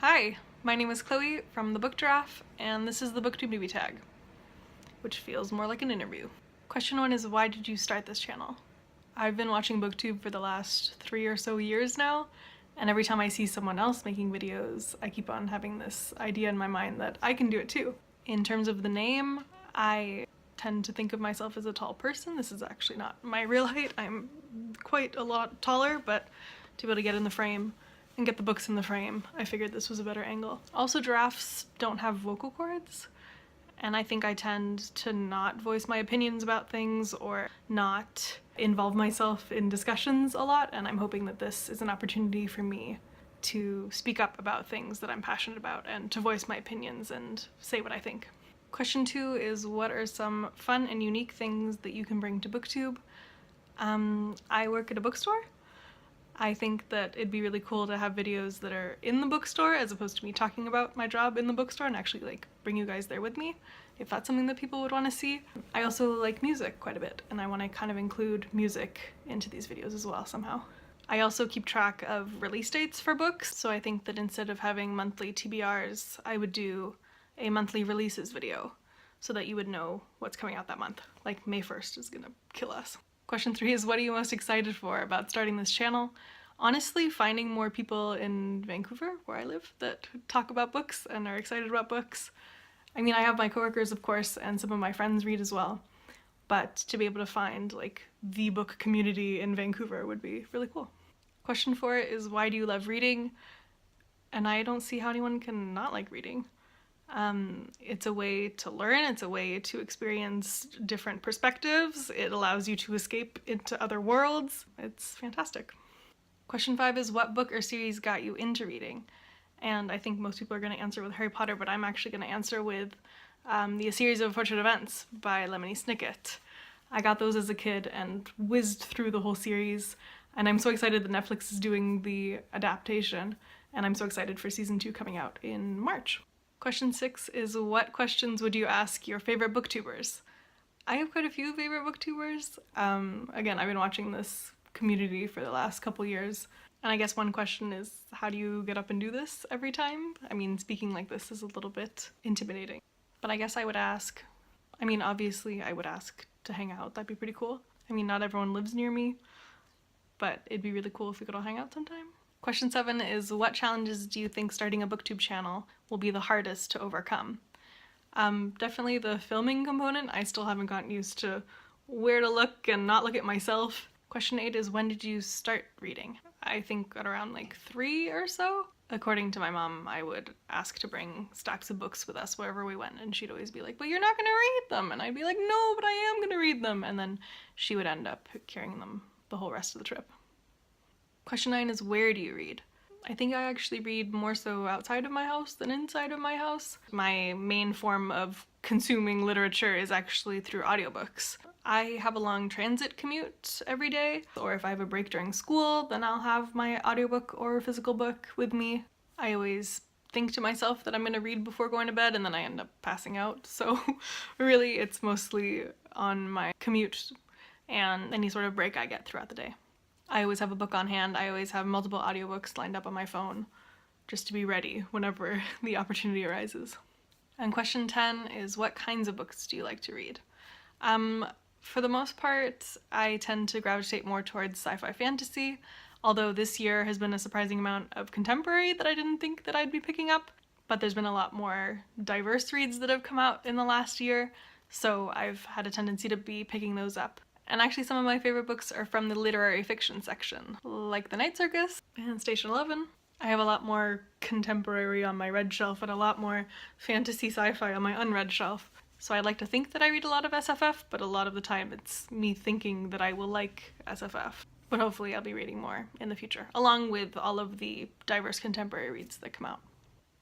Hi, my name is Chloe from the Book Giraffe, and this is the BookTube Newbie Tag, which feels more like an interview. Question 1 is, why did you start this channel? I've been watching BookTube for the last 3 or so years now, and every time I see someone else making videos, I keep on having this idea in my mind that I can do it too. In terms of the name, I tend to think of myself as a tall person. This is actually not my real height. I'm quite a lot taller, but to be able to get in the frame and get the books in the frame, I figured this was a better angle. Also, giraffes don't have vocal cords, and I think I tend to not voice my opinions about things or not involve myself in discussions a lot, and I'm hoping that this is an opportunity for me to speak up about things that I'm passionate about and to voice my opinions and say what I think. Question 2 is, what are some fun and unique things that you can bring to BookTube? I work at a bookstore. I think that it'd be really cool to have videos that are in the bookstore as opposed to me talking about my job in the bookstore, and actually like bring you guys there with me if that's something that people would want to see. I also like music quite a bit, and I want to kind of include music into these videos as well somehow. I also keep track of release dates for books, so I think that instead of having monthly TBRs, I would do a monthly releases video so that you would know what's coming out that month. Like May 1st is gonna kill us. Question 3 is, what are you most excited for about starting this channel? Honestly, finding more people in Vancouver, where I live, that talk about books and are excited about books. I mean, I have my coworkers, of course, and some of my friends read as well, but to be able to find like the book community in Vancouver would be really cool. Question 4 is, why do you love reading? And I don't see how anyone can not like reading. It's a way to learn, it's a way to experience different perspectives, it allows you to escape into other worlds. It's fantastic. Question 5 is, what book or series got you into reading? And I think most people are going to answer with Harry Potter, but I'm actually going to answer with the A Series of Unfortunate Events by Lemony Snicket. I got those as a kid and whizzed through the whole series, and I'm so excited that Netflix is doing the adaptation, and I'm so excited for season 2 coming out in March. Question 6 is, what questions would you ask your favorite booktubers? I have quite a few favorite booktubers. Again, I've been watching this community for the last couple years, and I guess one question is, how do you get up and do this every time? I mean, speaking like this is a little bit intimidating, but I guess I would ask, obviously I would ask to hang out. That'd be pretty cool. I mean, not everyone lives near me, but it'd be really cool if we could all hang out sometime. Question 7 is, what challenges do you think starting a BookTube channel will be the hardest to overcome? Definitely the filming component. I still haven't gotten used to where to look and not look at myself. Question 8 is, when did you start reading? I think at around like 3 or so. According to my mom, I would ask to bring stacks of books with us wherever we went, and she'd always be like, but you're not gonna read them, and I'd be like, no, but I am gonna read them, and then she would end up carrying them the whole rest of the trip. Question 9 is, where do you read? I think I actually read more so outside of my house than inside of my house. My main form of consuming literature is actually through audiobooks. I have a long transit commute every day, or if I have a break during school, then I'll have my audiobook or physical book with me. I always think to myself that I'm gonna read before going to bed, and then I end up passing out, so really it's mostly on my commute and any sort of break I get throughout the day. I always have a book on hand. I always have multiple audiobooks lined up on my phone just to be ready whenever the opportunity arises. And question 10 is, what kinds of books do you like to read? For the most part, I tend to gravitate more towards sci-fi fantasy, although this year has been a surprising amount of contemporary that I didn't think that I'd be picking up, but there's been a lot more diverse reads that have come out in the last year, so I've had a tendency to be picking those up. And actually some of my favorite books are from the literary fiction section, like The Night Circus and Station 11. I have a lot more contemporary on my read shelf and a lot more fantasy sci-fi on my unread shelf. So I like to think that I read a lot of SFF, but a lot of the time it's me thinking that I will like SFF. But hopefully I'll be reading more in the future, along with all of the diverse contemporary reads that come out.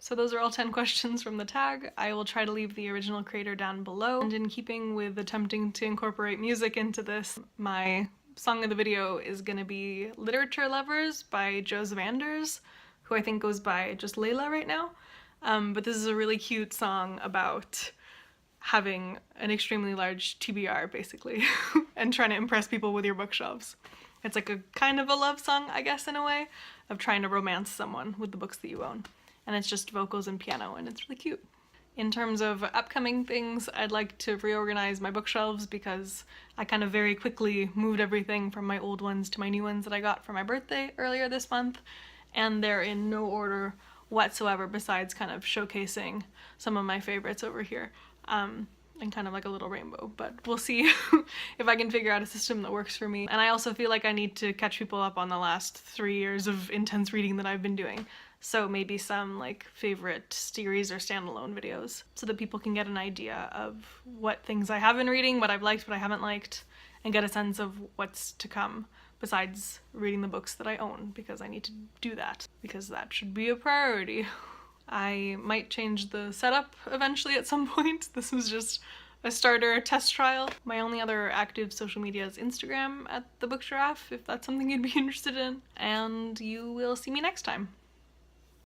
So those are all 10 questions from the tag. I will try to leave the original creator down below, and in keeping with attempting to incorporate music into this, my song of the video is gonna be Literature Lovers by Vanders, who I think goes by just Layla right now. But this is a really cute song about having an extremely large TBR, basically, and trying to impress people with your bookshelves. It's like a kind of a love song, I guess, in a way, of trying to romance someone with the books that you own. and it's just vocals and piano, and it's really cute. In terms of upcoming things, I'd like to reorganize my bookshelves because I kind of very quickly moved everything from my old ones to my new ones that I got for my birthday earlier this month, and they're in no order whatsoever besides kind of showcasing some of my favorites over here, and kind of like a little rainbow, but we'll see if I can figure out a system that works for me. And I also feel like I need to catch people up on the last 3 years of intense reading that I've been doing. So maybe some like favorite series or standalone videos so that people can get an idea of what things I have been reading, what I've liked, what I haven't liked, and get a sense of what's to come besides reading the books that I own, because I need to do that, because that should be a priority. I might change the setup eventually at some point. This was just a starter test trial. My only other active social media is Instagram at thebookgiraffe, if that's something you'd be interested in, and you will see me next time.